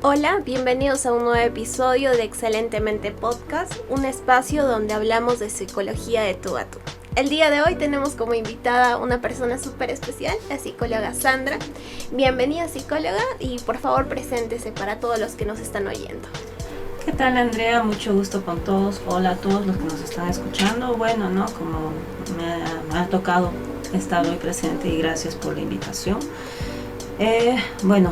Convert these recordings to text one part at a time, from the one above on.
Hola, bienvenidos a un nuevo episodio de Excelentemente Podcast, un espacio donde hablamos de psicología de tú a tú. El día de hoy tenemos como invitada a una persona súper especial, la psicóloga Sandra. Bienvenida, psicóloga, y por favor preséntese para todos los que nos están oyendo. ¿Qué tal, Andrea? Mucho gusto con todos. Hola a todos los que nos están escuchando. Bueno, como me ha tocado estar hoy presente y gracias por la invitación.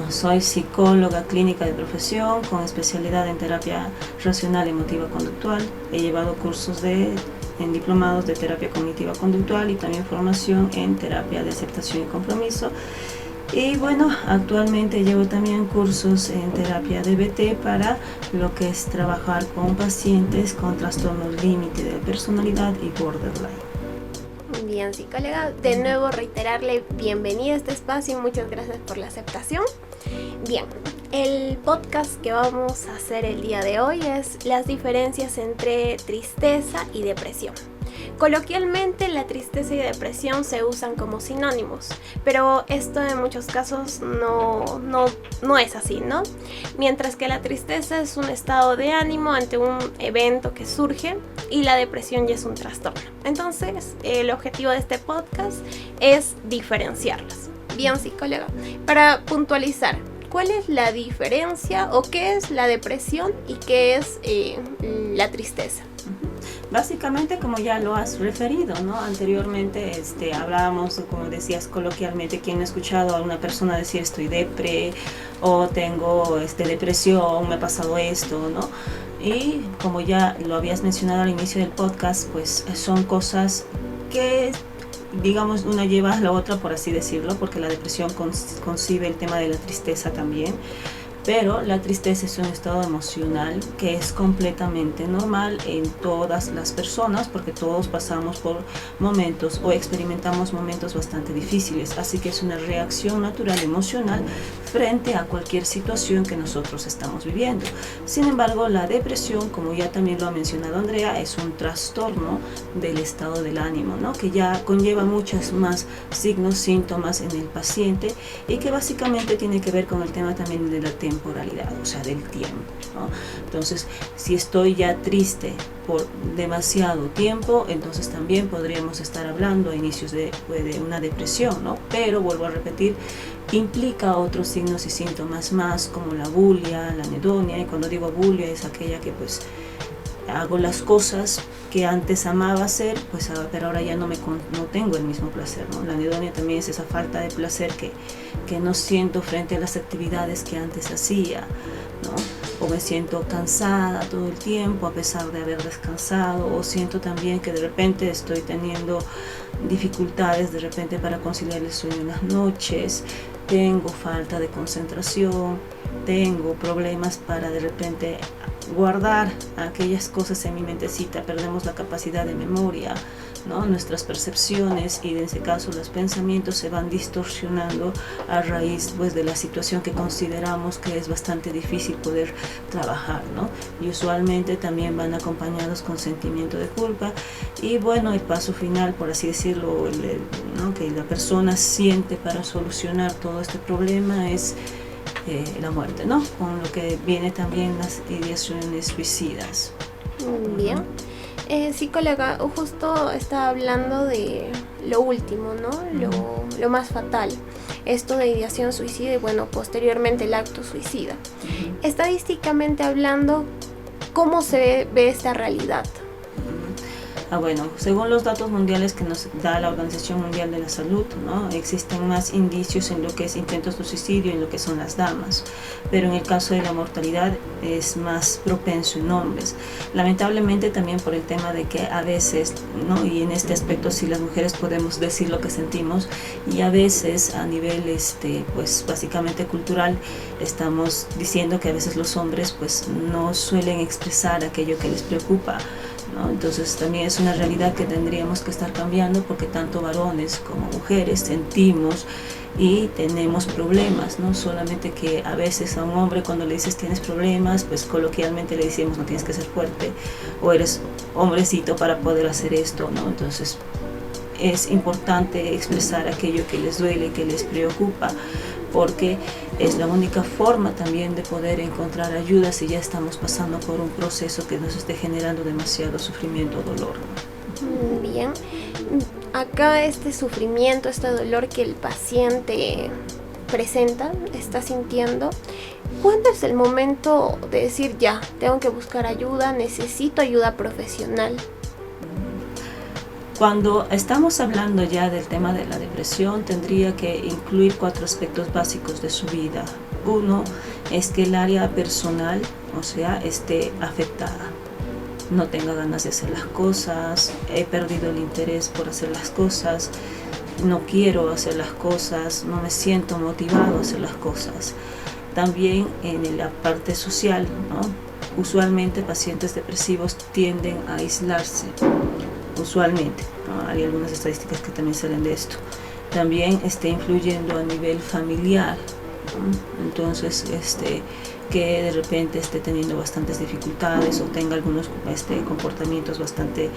Soy psicóloga clínica de profesión con especialidad en terapia racional emotiva conductual. He llevado cursos en diplomados de terapia cognitiva conductual y también formación en terapia de aceptación y compromiso. Y actualmente llevo también cursos en terapia DBT para lo que es trabajar con pacientes con trastornos límite de personalidad y borderline. Bien, psicóloga, de nuevo reiterarle bienvenida a este espacio y muchas gracias por la aceptación. Bien, el podcast que vamos a hacer el día de hoy es las diferencias entre tristeza y depresión. Coloquialmente, la tristeza y depresión se usan como sinónimos, pero esto en muchos casos no es así, ¿no? Mientras que la tristeza es un estado de ánimo ante un evento que surge y la depresión ya es un trastorno. Entonces, el objetivo de este podcast es diferenciarlas. Bien, psicóloga, para puntualizar, ¿cuál es la diferencia o qué es la depresión y qué es la tristeza? Básicamente, como ya lo has referido, ¿no? Anteriormente hablábamos, como decías coloquialmente, quien ha escuchado a una persona decir estoy depre o tengo depresión, me ha pasado esto, ¿no? Y como ya lo habías mencionado al inicio del podcast, pues son cosas que, digamos, una lleva a la otra, por así decirlo, porque la depresión concibe el tema de la tristeza también. Pero la tristeza es un estado emocional que es completamente normal en todas las personas porque todos pasamos por momentos o experimentamos momentos bastante difíciles. Así que es una reacción natural emocional frente a cualquier situación que nosotros estamos viviendo. Sin embargo, la depresión, como ya también lo ha mencionado Andrea, es un trastorno del estado del ánimo, ¿no? Que ya conlleva muchos más signos, síntomas en el paciente y que básicamente tiene que ver con el tema también de la temporalidad, o sea, del tiempo, ¿no? Entonces, si estoy ya triste por demasiado tiempo, entonces también podríamos estar hablando a inicios de una depresión, ¿no? Pero vuelvo a repetir, implica otros signos y síntomas más como la bulia, la anedonia, y cuando digo bulia es aquella que pues hago las cosas que antes amaba hacer, pues pero ahora ya no tengo el mismo placer, ¿no? La anedonia también es esa falta de placer que no siento frente a las actividades que antes hacía, ¿no? O me siento cansada todo el tiempo a pesar de haber descansado, o siento también que de repente estoy teniendo dificultades de repente para conciliar el sueño en las noches, tengo falta de concentración, tengo problemas para de repente guardar aquellas cosas en mi mentecita, perdemos la capacidad de memoria, ¿no? Nuestras percepciones y en ese caso los pensamientos se van distorsionando a raíz pues de la situación que consideramos que es bastante difícil poder trabajar, ¿no? Y usualmente también van acompañados con sentimiento de culpa y el paso final, por así decirlo, ¿no? Que la persona siente para solucionar todo este problema es la muerte, ¿no? Con lo que viene también las ideaciones suicidas. Bien. Psicóloga, justo estaba hablando de lo último, ¿no? Lo más fatal. Esto de ideación suicida y posteriormente el acto suicida. Estadísticamente hablando, ¿cómo se ve esta realidad? Según los datos mundiales que nos da la Organización Mundial de la Salud, ¿no? Existen más indicios en lo que es intentos de suicidio, en lo que son las damas, pero en el caso de la mortalidad es más propenso en hombres. Lamentablemente también por el tema de que a veces, ¿no? Y en este aspecto sí las mujeres podemos decir lo que sentimos y a veces a nivel pues básicamente cultural estamos diciendo que a veces los hombres pues no suelen expresar aquello que les preocupa, ¿no? Entonces también es una realidad que tendríamos que estar cambiando porque tanto varones como mujeres sentimos y tenemos problemas, no solamente que a veces a un hombre cuando le dices tienes problemas, pues coloquialmente le decimos no tienes que ser fuerte o eres hombrecito para poder hacer esto, ¿no? Entonces es importante expresar aquello que les duele, que les preocupa, porque es la única forma también de poder encontrar ayuda si ya estamos pasando por un proceso que nos esté generando demasiado sufrimiento o dolor, ¿no? Bien, acá este sufrimiento, este dolor que el paciente presenta, está sintiendo, ¿cuándo es el momento de decir ya, tengo que buscar ayuda, necesito ayuda profesional? Cuando estamos hablando ya del tema de la depresión, tendría que incluir 4 aspectos básicos de su vida. Uno es que el área personal, o sea, esté afectada. No tenga ganas de hacer las cosas, he perdido el interés por hacer las cosas, no quiero hacer las cosas, no me siento motivado a hacer las cosas. También en la parte social, ¿no? Usualmente pacientes depresivos tienden a aislarse, usualmente, ¿no? Hay algunas estadísticas que también salen de esto. También está influyendo a nivel familiar, ¿no? Entonces, que de repente esté teniendo bastantes dificultades o tenga algunos comportamientos bastante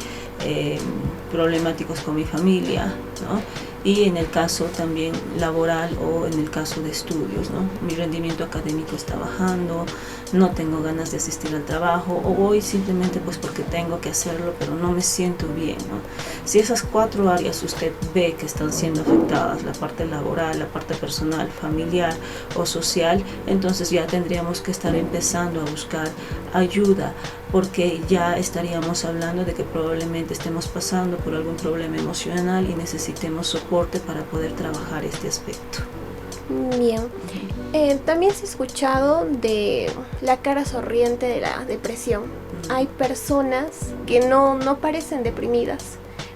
problemáticos con mi familia, ¿no? Y en el caso también laboral o en el caso de estudios, ¿no? Mi rendimiento académico está bajando, no tengo ganas de asistir al trabajo o voy simplemente pues porque tengo que hacerlo, pero no me siento bien, ¿no? Si esas 4 áreas usted ve que están siendo afectadas, la parte laboral, la parte personal, familiar o social, entonces ya tendríamos que estar empezando a buscar ayuda, porque ya estaríamos hablando de que probablemente estemos pasando por algún problema emocional y necesitemos soporte para poder trabajar este aspecto. Bien, también se ha escuchado de la cara sonriente de la depresión. Hay personas que no parecen deprimidas,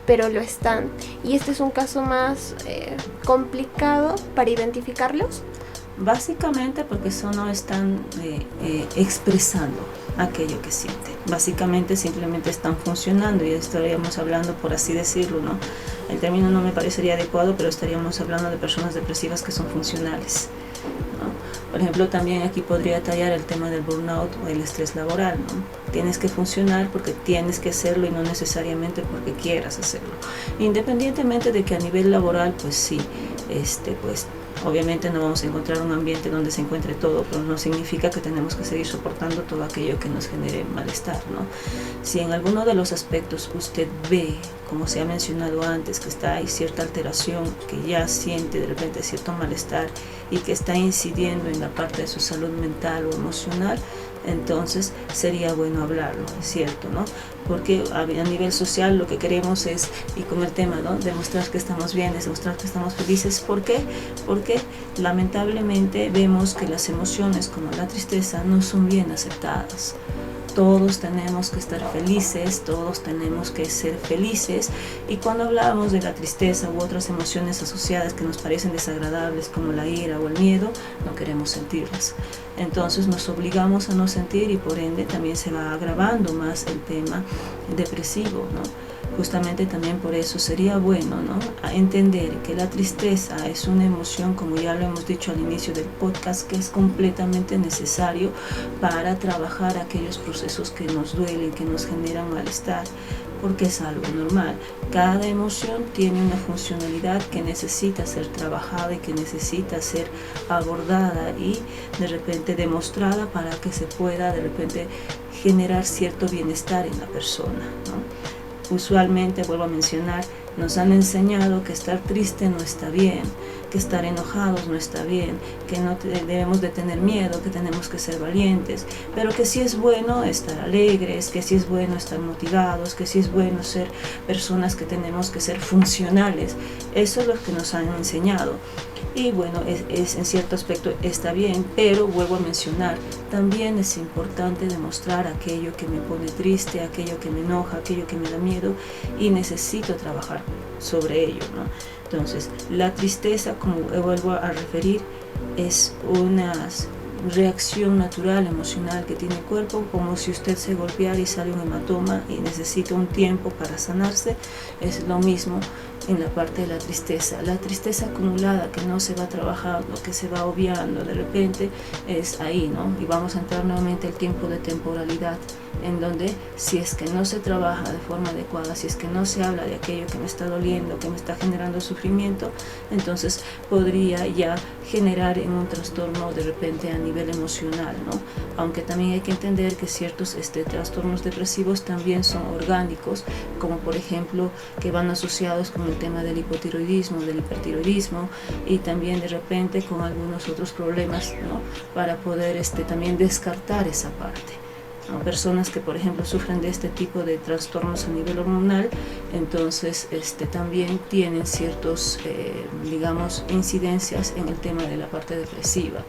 pero lo están. Y este es un caso más complicado para identificarlos. Básicamente porque eso no están expresando aquello que sienten. Básicamente simplemente están funcionando y estaríamos hablando, por así decirlo, ¿no? El término no me parecería adecuado, pero estaríamos hablando de personas depresivas que son funcionales, ¿no? Por ejemplo, también aquí podría tallar el tema del burnout o el estrés laboral, ¿no? Tienes que funcionar porque tienes que hacerlo y no necesariamente porque quieras hacerlo. Independientemente de que a nivel laboral, pues sí, pues obviamente no vamos a encontrar un ambiente donde se encuentre todo, pero no significa que tenemos que seguir soportando todo aquello que nos genere malestar, ¿no? Si en alguno de los aspectos usted ve, como se ha mencionado antes, que hay cierta alteración, que ya siente de repente cierto malestar y que está incidiendo en la parte de su salud mental o emocional, entonces sería bueno hablarlo, es cierto, ¿no? Porque a nivel social lo que queremos es, y con el tema, ¿no?, demostrar que estamos bien, demostrar que estamos felices. ¿Por qué? Porque lamentablemente vemos que las emociones como la tristeza no son bien aceptadas. Todos tenemos que estar felices, todos tenemos que ser felices, y cuando hablamos de la tristeza u otras emociones asociadas que nos parecen desagradables como la ira o el miedo, no queremos sentirlas. Entonces nos obligamos a no sentir y por ende también se va agravando más el tema depresivo, ¿no? Justamente también por eso sería bueno, ¿no?, a entender que la tristeza es una emoción, como ya lo hemos dicho al inicio del podcast, que es completamente necesario para trabajar aquellos procesos que nos duelen, que nos generan malestar, porque es algo normal. Cada emoción tiene una funcionalidad que necesita ser trabajada y que necesita ser abordada y de repente demostrada para que se pueda de repente generar cierto bienestar en la persona, ¿no? Usualmente, vuelvo a mencionar, nos han enseñado que estar triste no está bien, que estar enojados no está bien, que no debemos de tener miedo, que tenemos que ser valientes, pero que sí es bueno estar alegres, que sí es bueno estar motivados, que sí es bueno ser personas que tenemos que ser funcionales. Eso es lo que nos han enseñado. Y bueno, es en cierto aspecto está bien, pero vuelvo a mencionar, también es importante demostrar aquello que me pone triste, aquello que me enoja, aquello que me da miedo, y necesito trabajar sobre ello, ¿no? Entonces, la tristeza, como vuelvo a referir, es una reacción natural, emocional que tiene el cuerpo, como si usted se golpeara y sale un hematoma y necesita un tiempo para sanarse. Es lo mismo en la parte de la tristeza acumulada que no se va trabajando, que se va obviando de repente, es ahí, ¿no? Y vamos a entrar nuevamente al tiempo de temporalidad, en donde si es que no se trabaja de forma adecuada, si es que no se habla de aquello que me está doliendo, que me está generando sufrimiento, entonces podría ya generar en un trastorno de repente a nivel emocional, ¿no? Aunque también hay que entender que ciertos trastornos depresivos también son orgánicos, como por ejemplo que van asociados con el tema del hipotiroidismo, del hipertiroidismo, y también de repente con algunos otros problemas, ¿no? Para poder también descartar esa parte, ¿no? Personas que por ejemplo sufren de este tipo de trastornos a nivel hormonal, entonces también tienen ciertos digamos incidencias en el tema de la parte depresiva.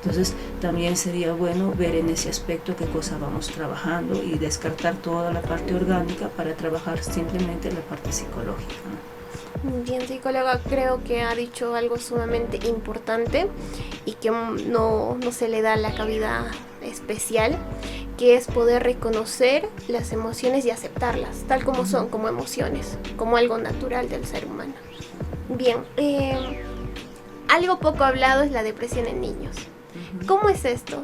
Entonces también sería bueno ver en ese aspecto qué cosa vamos trabajando y descartar toda la parte orgánica para trabajar simplemente la parte psicológica, ¿no? Bien, psicóloga, creo que ha dicho algo sumamente importante y que no se le da la cabida especial, que es poder reconocer las emociones y aceptarlas tal como son, como emociones, como algo natural del ser humano. Bien, algo poco hablado es la depresión en niños. ¿Cómo es esto?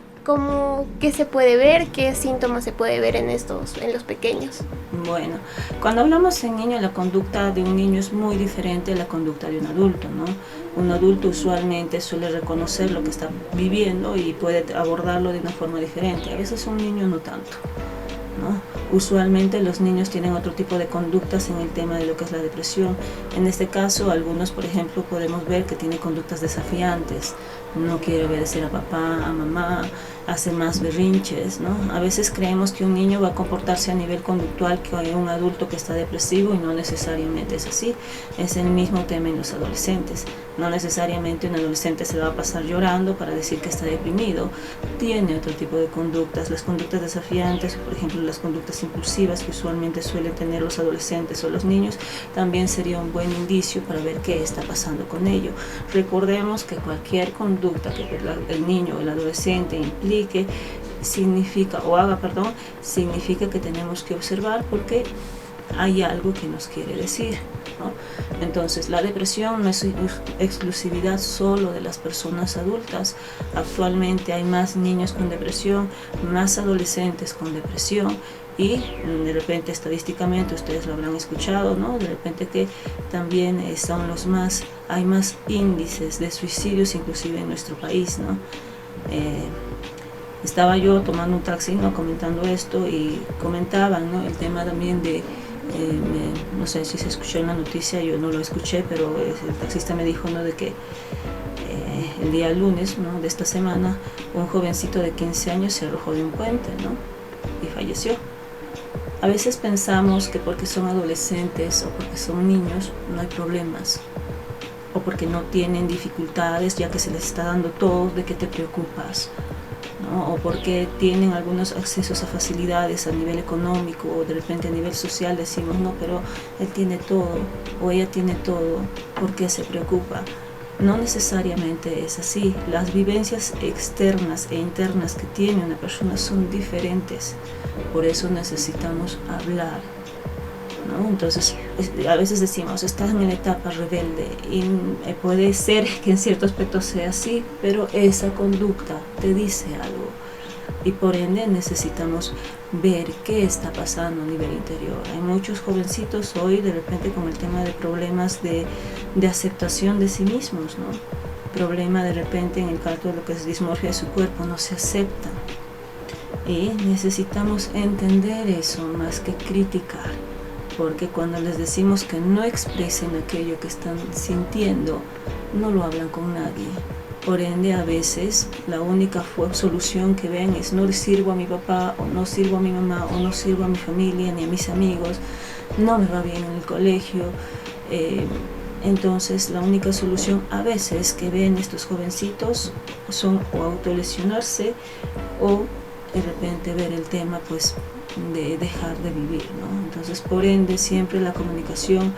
¿Qué se puede ver? ¿Qué síntomas se puede ver en los pequeños? Bueno, cuando hablamos en niños, la conducta de un niño es muy diferente a la conducta de un adulto, ¿no? Un adulto usualmente suele reconocer lo que está viviendo y puede abordarlo de una forma diferente. A veces un niño no tanto, ¿no? Usualmente los niños tienen otro tipo de conductas en el tema de lo que es la depresión. En este caso, algunos, por ejemplo, podemos ver que tienen conductas desafiantes. No quiere obedecer a papá, a mamá, hace más berrinches, ¿no? A veces creemos que un niño va a comportarse a nivel conductual que un adulto que está depresivo, y no necesariamente es así. Es el mismo tema en los adolescentes. No necesariamente un adolescente se va a pasar llorando para decir que está deprimido. Tiene otro tipo de conductas. Las conductas desafiantes, por ejemplo, las conductas impulsivas que usualmente suelen tener los adolescentes o los niños, también sería un buen indicio para ver qué está pasando con ello. Recordemos que cualquier conducta que el niño o el adolescente implique, significa que tenemos que observar porque hay algo que nos quiere decir, ¿no? Entonces, la depresión no es exclusividad solo de las personas adultas. Actualmente hay más niños con depresión, más adolescentes con depresión, y de repente estadísticamente ustedes lo habrán escuchado, ¿no? De repente que también hay más índices de suicidios inclusive en nuestro país, ¿no? Estaba yo tomando un taxi, ¿no? Comentando esto, y comentaban, ¿no? El tema también de no sé si se escuchó en la noticia, yo no lo escuché, pero el taxista me dijo, ¿no? De que el día lunes, ¿no? De esta semana, un jovencito de 15 años se arrojó de un puente, ¿no? Y falleció. A veces pensamos que porque son adolescentes o porque son niños no hay problemas, o porque no tienen dificultades ya que se les está dando todo, ¿de qué te preocupas?, ¿no? O porque tienen algunos accesos a facilidades a nivel económico, o de repente a nivel social decimos, no, pero él tiene todo o ella tiene todo, ¿por qué se preocupa? No necesariamente es así. Las vivencias externas e internas que tiene una persona son diferentes. Por eso necesitamos hablar, ¿no? Entonces, a veces decimos, estás en la etapa rebelde, y puede ser que en cierto aspecto sea así, pero esa conducta te dice algo. Y por ende necesitamos ver qué está pasando a nivel interior. Hay muchos jovencitos hoy de repente con el tema de problemas de aceptación de sí mismos, ¿no? Problema de repente en el caso de lo que es dismorfia de su cuerpo, no se aceptan. Y necesitamos entender eso más que criticar, porque cuando les decimos que no expresen aquello que están sintiendo, no lo hablan con nadie. Por ende, a veces la única solución que ven es: no sirvo a mi papá, o no sirvo a mi mamá, o no sirvo a mi familia ni a mis amigos, no me va bien en el colegio. Entonces, la única solución a veces que ven estos jovencitos son o autolesionarse, o de repente ver el tema pues de dejar de vivir, ¿no? Entonces, por ende, siempre la comunicación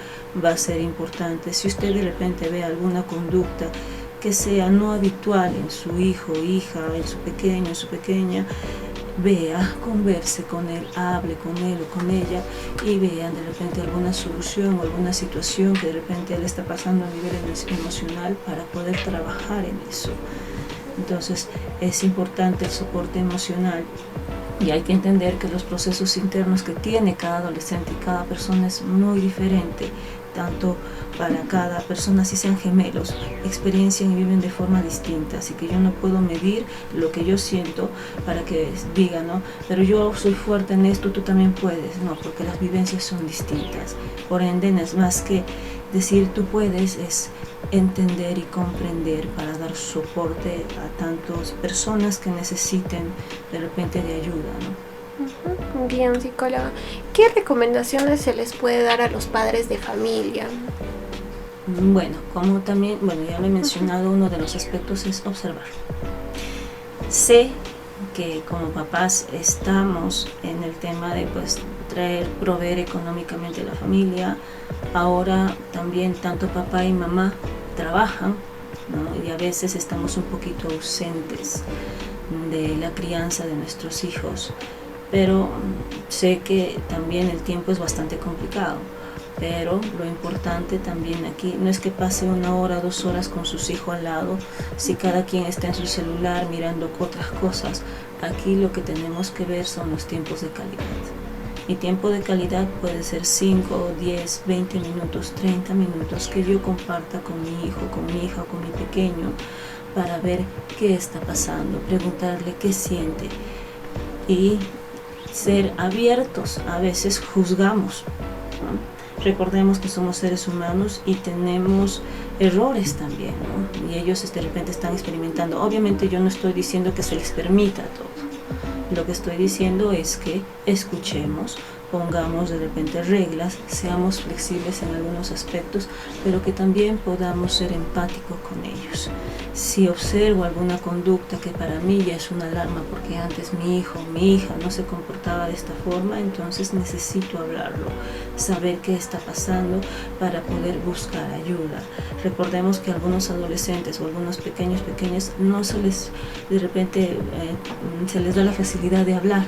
va a ser importante. Si usted de repente ve alguna conducta que sea no habitual en su hijo, hija, en su pequeño, en su pequeña, vea, converse con él, hable con él o con ella y vean de repente alguna solución o alguna situación que de repente él está pasando a nivel emocional para poder trabajar en eso. Entonces es importante el soporte emocional y hay que entender que los procesos internos que tiene cada adolescente y cada persona es muy diferente, tanto para cada persona, si sean gemelos, experiencian y viven de forma distinta, así que yo no puedo medir lo que yo siento para que diga, ¿no? Pero yo soy fuerte en esto, tú también puedes, no, porque las vivencias son distintas. Por ende, es más que decir tú puedes, es entender y comprender para dar soporte a tantas personas que necesiten de repente de ayuda, ¿no? Bien, psicóloga. ¿Qué recomendaciones se les puede dar a los padres de familia? Bueno, como también, ya lo he mencionado, uno de los aspectos es observar. Sé que como papás estamos en el tema de proveer económicamente a la familia. Ahora también tanto papá y mamá trabajan, ¿no? Y a veces estamos un poquito ausentes de la crianza de nuestros hijos, pero sé que también el tiempo es bastante complicado. Pero lo importante también aquí no es que pase 1 hora, 2 horas con sus hijos al lado, si cada quien está en su celular mirando otras cosas. Aquí lo que tenemos que ver son los tiempos de calidad. Y tiempo de calidad puede ser 5, 10, 20 minutos, 30 minutos que yo comparta con mi hijo, con mi hija o con mi pequeño para ver qué está pasando, preguntarle qué siente y ser abiertos. A veces juzgamos, ¿no? Recordemos que somos seres humanos y tenemos errores también, ¿no? Y ellos de repente están experimentando. Obviamente yo no estoy diciendo que se les permita todo. Lo que estoy diciendo es que escuchemos, pongamos de repente reglas, seamos flexibles en algunos aspectos, pero que también podamos ser empáticos con ellos. Si observo alguna conducta que para mí ya es una alarma porque antes mi hijo o mi hija no se comportaba de esta forma, entonces necesito hablarlo, saber qué está pasando para poder buscar ayuda. Recordemos que algunos adolescentes o algunos pequeñas no se les de repente se les da la facilidad de hablar.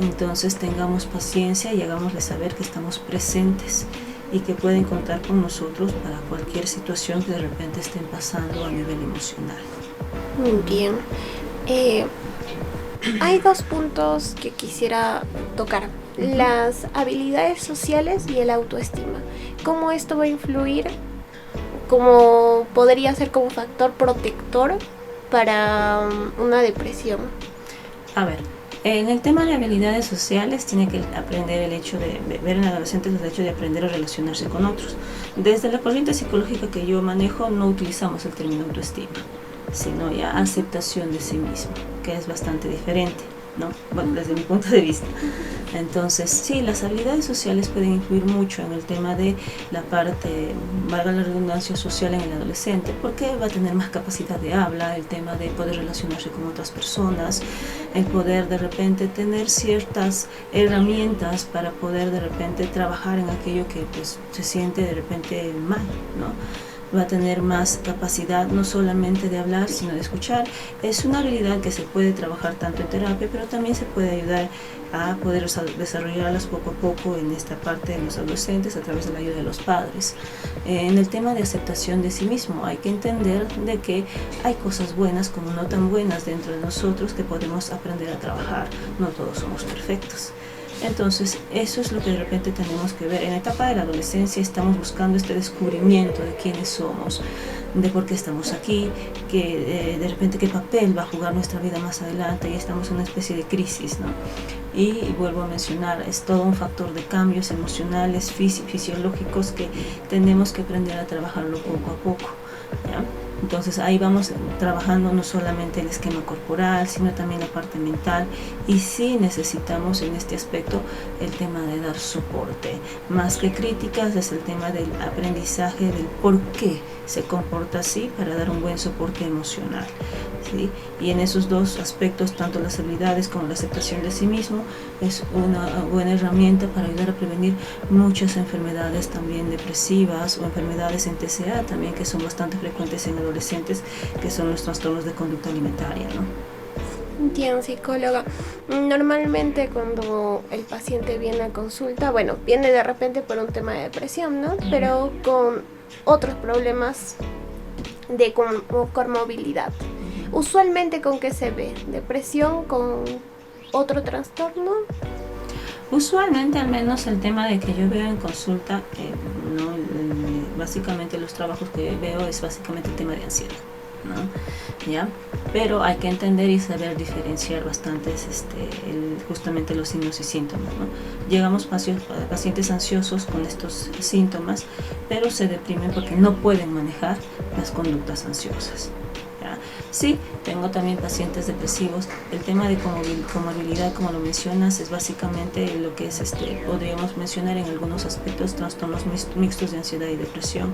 Entonces tengamos paciencia y hagámosles saber que estamos presentes y que pueden contar con nosotros para cualquier situación que de repente estén pasando a nivel emocional. Muy bien. Hay 2 puntos que quisiera tocar. Las habilidades sociales y el autoestima. ¿Cómo esto va a influir? ¿Cómo podría ser como factor protector para una depresión? A ver, en el tema de habilidades sociales tiene que aprender el hecho de ver en adolescentes el hecho de aprender a relacionarse con otros. Desde la corriente psicológica que yo manejo no utilizamos el término autoestima, sino ya aceptación de sí mismo, que es bastante diferente, ¿no? Bueno, desde mi punto de vista. Entonces, sí, las habilidades sociales pueden influir mucho en el tema de la parte, valga la redundancia, social en el adolescente, porque va a tener más capacidad de habla, el tema de poder relacionarse con otras personas, el poder de repente tener ciertas herramientas para poder de repente trabajar en aquello que pues se siente de repente mal, ¿no? Va a tener más capacidad no solamente de hablar, sino de escuchar. Es una habilidad que se puede trabajar tanto en terapia, pero también se puede ayudar a poder desarrollarlas poco a poco en esta parte de los adolescentes a través de la ayuda de los padres. En el tema de aceptación de sí mismo, hay que entender de que hay cosas buenas como no tan buenas dentro de nosotros que podemos aprender a trabajar. No todos somos perfectos. Entonces, eso es lo que de repente tenemos que ver. En la etapa de la adolescencia estamos buscando este descubrimiento de quiénes somos, de por qué estamos aquí, que de repente qué papel va a jugar nuestra vida más adelante, y estamos en una especie de crisis, ¿no? Y vuelvo a mencionar, es todo un factor de cambios emocionales, fisiológicos que tenemos que aprender a trabajarlo poco a poco, ¿ya? Entonces ahí vamos trabajando no solamente el esquema corporal, sino también la parte mental, y sí necesitamos en este aspecto el tema de dar soporte. Más que críticas es el tema del aprendizaje del por qué se comporta así para dar un buen soporte emocional, ¿sí? Y en esos 2 aspectos, tanto las habilidades como la aceptación de sí mismo, es una buena herramienta para ayudar a prevenir muchas enfermedades también depresivas o enfermedades en TCA también, que son bastante frecuentes en adolescentes, que son los trastornos de conducta alimentaria, ¿no? Bien, psicóloga. Normalmente cuando el paciente viene a consulta, bueno, viene de repente por un tema de depresión, ¿no? Pero con otros problemas de comorbilidad. Usualmente, ¿con qué se ve? ¿Depresión con otro trastorno? Usualmente, al menos el tema de que yo veo en consulta, no, básicamente los trabajos que veo es básicamente el tema de ansiedad, ¿no? ¿Ya? Pero hay que entender y saber diferenciar bastantes justamente los signos y síntomas, ¿no? Llegamos pacientes ansiosos con estos síntomas, pero se deprimen porque no pueden manejar las conductas ansiosas. Sí, tengo también pacientes depresivos. El tema de comorbilidad, como lo mencionas, es básicamente lo que es, podríamos mencionar en algunos aspectos trastornos mixtos de ansiedad y depresión,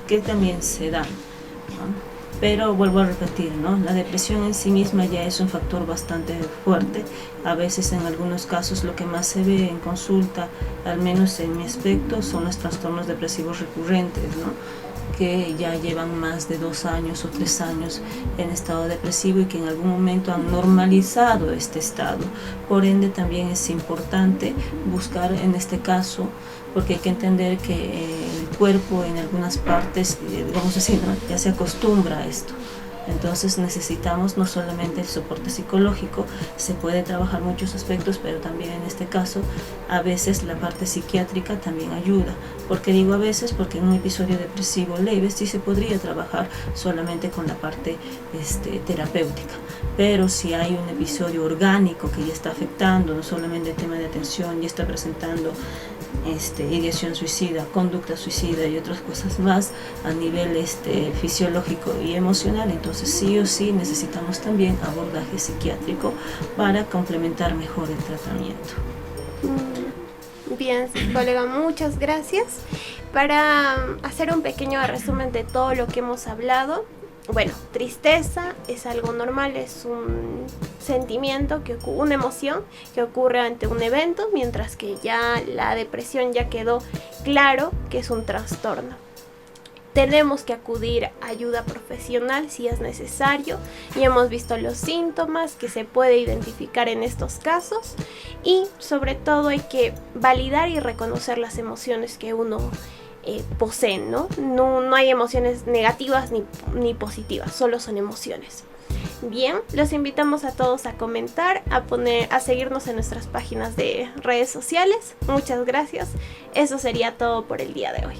que también se dan, ¿no? Pero vuelvo a repetir, ¿no? La depresión en sí misma ya es un factor bastante fuerte. A veces, en algunos casos, lo que más se ve en consulta, al menos en mi aspecto, son los trastornos depresivos recurrentes, ¿no? Que ya llevan más de 2 años o 3 años en estado depresivo y que en algún momento han normalizado este estado. Por ende, también es importante buscar en este caso, porque hay que entender que el cuerpo en algunas partes, vamos a decir, ¿no?, ya se acostumbra a esto. Entonces necesitamos no solamente el soporte psicológico, se puede trabajar muchos aspectos, pero también en este caso a veces la parte psiquiátrica también ayuda. ¿Por qué digo a veces? Porque en un episodio depresivo leve sí se podría trabajar solamente con la parte terapéutica, pero si hay un episodio orgánico que ya está afectando no solamente el tema de atención, ya está presentando ideación suicida, conducta suicida y otras cosas más a nivel fisiológico y emocional, entonces sí o sí necesitamos también abordaje psiquiátrico para complementar mejor el tratamiento. Bien, psicóloga, muchas gracias. Para hacer un pequeño resumen de todo lo que hemos hablado, bueno, tristeza es algo normal, es un sentimiento, una emoción que ocurre ante un evento, mientras que ya la depresión ya quedó claro que es un trastorno. Tenemos que acudir a ayuda profesional si es necesario. Ya hemos visto los síntomas que se puede identificar en estos casos y sobre todo hay que validar y reconocer las emociones que uno posee, ¿no? No hay emociones negativas ni positivas, solo son emociones. Bien, los invitamos a todos a comentar, a seguirnos en nuestras páginas de redes sociales. Muchas gracias. Eso sería todo por el día de hoy.